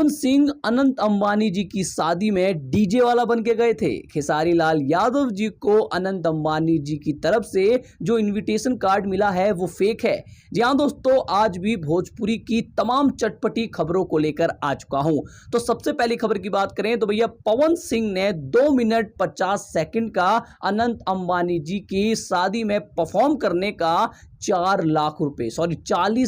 पवन सिंह अनंत अंबानी जी की शादी में डीजे वाला बन के गए थे। खेसारी लाल यादव जी को अनंत अंबानी जी की तरफ से जो इनविटेशन कार्ड मिला है वो फेक है। जी हाँ दोस्तों, आज भी भोजपुरी की तमाम चटपटी खबरों को लेकर आ चुका हूं। तो सबसे पहली खबर की बात करें तो भैया पवन सिंह ने 2 मिनट 50 सेकंड का अनंत अंबानी जी की शादी में परफॉर्म करने का 40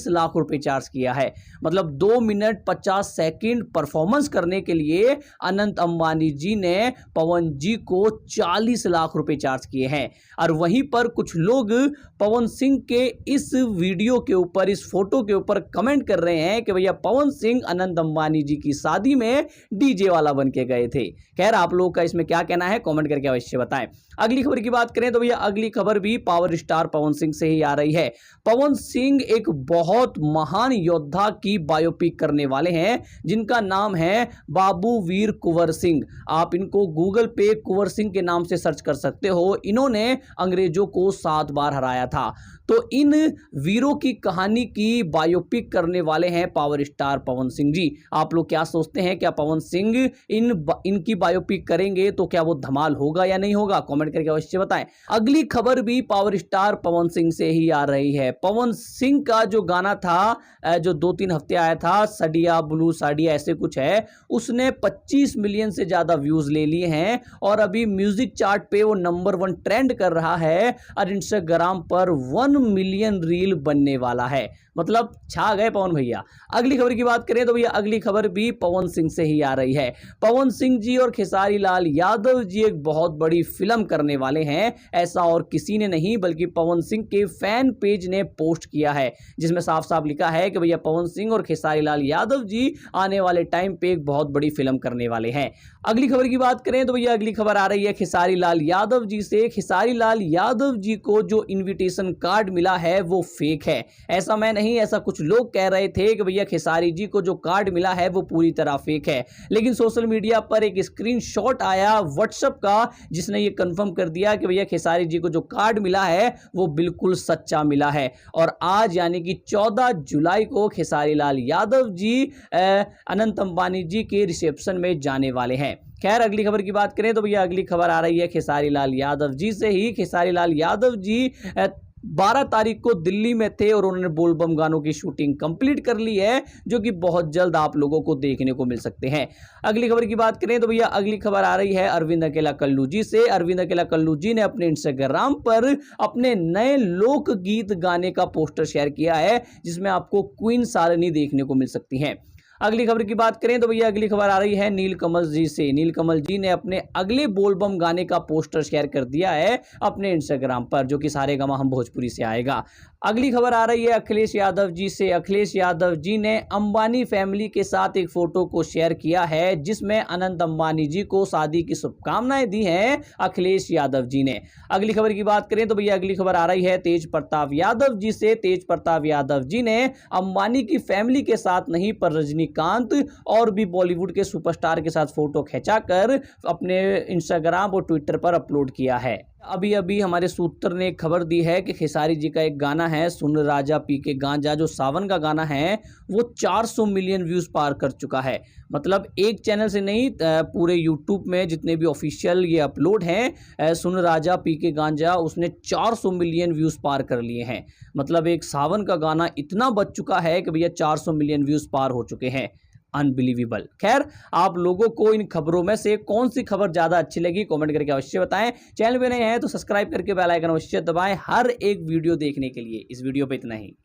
लाख रुपए चार्ज किया है। मतलब 2 मिनट 50 सेकंड परफॉर्मेंस करने के लिए अनंत अंबानी जी ने पवन जी को 40 लाख रुपए चार्ज किए हैं। और वहीं पर कुछ लोग पवन सिंह के इस वीडियो के ऊपर, इस फोटो के ऊपर कमेंट कर रहे हैं कि भैया पवन सिंह अनंत अंबानी जी की शादी में डीजे वाला बन के गए थे। खैर, आप लोगों का इसमें क्या कहना है कमेंट करके अवश्य बताएं। अगली खबर की बात करें तो भैया अगली खबर भी पावर स्टार पवन सिंह से ही आ रही है। पवन सिंह एक बहुत महान योद्धा की बायोपिक करने वाले हैं जिनका नाम है बाबू वीर कुंवर सिंह। आप इनको गूगल पे कुंवर सिंह के नाम से सर्च कर सकते हो। इन्होंने अंग्रेजों को 7 बार हराया था। तो इन वीरों की कहानी की बायोपिक करने वाले हैं पावर स्टार पवन सिंह जी। आप लोग क्या सोचते हैं, क्या पवन सिंह इनकी बायोपिक करेंगे तो क्या वो धमाल होगा या नहीं होगा? कमेंट करके अवश्य बताएं। अगली खबर भी पावर स्टार पवन सिंह से ही आ रही है। पवन सिंह का जो गाना था, जो 2-3 हफ्ते आया था, सडिया ब्लू साडिया ऐसे कुछ है, उसने 25 मिलियन से ज्यादा व्यूज ले लिए हैं और अभी म्यूजिक चार्ट पे वो नंबर 1 ट्रेंड कर रहा है और इंस्टाग्राम पर 1 मिलियन रील बनने वाला है। मतलब छा गए पवन भैया। अगली खबर की बात करें तो भैया अगली खबर भी पवन सिंह से ही आ रही है। पवन सिंह जी और खेसारी लाल यादव जी एक बहुत बड़ी फिल्म करने वाले हैं। ऐसा और किसी ने नहीं बल्कि पवन सिंह के फैन पेज ने पोस्ट किया है, जिसमें साफ साफ लिखा है कि भैया पवन सिंह और खेसारी लाल यादव जी आने वाले टाइम पे एक बहुत बड़ी फिल्म करने वाले हैं। अगली खबर की बात करें तो भैया अगली खबर आ रही है खेसारी लाल यादव जी से। खेसारी लाल यादव जी को जो इनविटेशन कार्ड मिला है वो फेक है। ऐसा मैं नहीं, ऐसा कुछ लोग कह रहे थे कि भैया खेसारी जी को जो कार्ड मिला है वो पूरी तरह फेक है। लेकिन सोशल मीडिया पर एक स्क्रीनशॉट आया व्हाट्सएप का जिसने ये कंफर्म कर दिया कि भैया खेसारी जी को जो कार्ड मिला है वो बिल्कुल सच्चा मिला है। और आज यानी कि 14 जुलाई को खेसारी लाल यादव जी अनंत अंबानी जी के रिसेप्शन में जाने वाले हैं। खैर, अगली खबर की बात करें तो भैया अगली खबर आ रही है खेसारी लाल यादव जी से ही। खेसारी लाल यादव जी 12 तारीख को दिल्ली में थे और उन्होंने बोलबम गानों की शूटिंग कंप्लीट कर ली है, जो कि बहुत जल्द आप लोगों को देखने को मिल सकते हैं। अगली खबर की बात करें तो भैया अगली खबर आ रही है अरविंद अकेला कल्लू जी से। अरविंद अकेला कल्लू जी ने अपने इंस्टाग्राम पर अपने नए लोकगीत गाने का पोस्टर शेयर किया है, जिसमें आपको क्वीन सारनी देखने को मिल सकती हैं। अगली खबर की बात करें तो भैया अगली खबर आ रही है नीलकमल जी से। नीलकमल जी ने अपने अगले बोलबम गाने का पोस्टर शेयर कर दिया है अपने इंस्टाग्राम पर, जो कि सारेगामा हम भोजपुरी से आएगा। अगली खबर आ रही है अखिलेश यादव जी से। अखिलेश यादव जी ने अंबानी फैमिली के साथ एक फोटो को शेयर किया है, जिसमें अनंत अंबानी जी को शादी की शुभकामनाएं दी हैं अखिलेश यादव जी ने। अगली खबर की बात करें तो भैया अगली खबर आ रही है तेज प्रताप यादव जी से। तेज प्रताप यादव जी ने अंबानी की फैमिली के साथ नहीं पर रजनीकांत और भी बॉलीवुड के सुपरस्टार के साथ फोटो खिंचाकर अपने इंस्टाग्राम और ट्विटर पर अपलोड किया है। अभी अभी हमारे सूत्र ने एक खबर दी है कि खेसारी जी का एक गाना है सुन राजा पी के गांजा, जो सावन का गाना है, वो 400 मिलियन व्यूज पार कर चुका है। मतलब एक चैनल से नहीं, पूरे यूट्यूब में जितने भी ऑफिशियल ये अपलोड हैं सुन राजा पी के गांजा, उसने 400 मिलियन व्यूज पार कर लिए हैं। मतलब एक सावन का गाना इतना बच चुका है कि भैया 400 मिलियन व्यूज पार हो चुके हैं। अनबिलीवेबल। खैर, आप लोगों को इन खबरों में से कौन सी खबर ज्यादा अच्छी लगी कमेंट करके अवश्य बताएं। चैनल पे नए हैं तो सब्सक्राइब करके बेल आइकन अवश्य दबाएं हर एक वीडियो देखने के लिए। इस वीडियो पे इतना ही।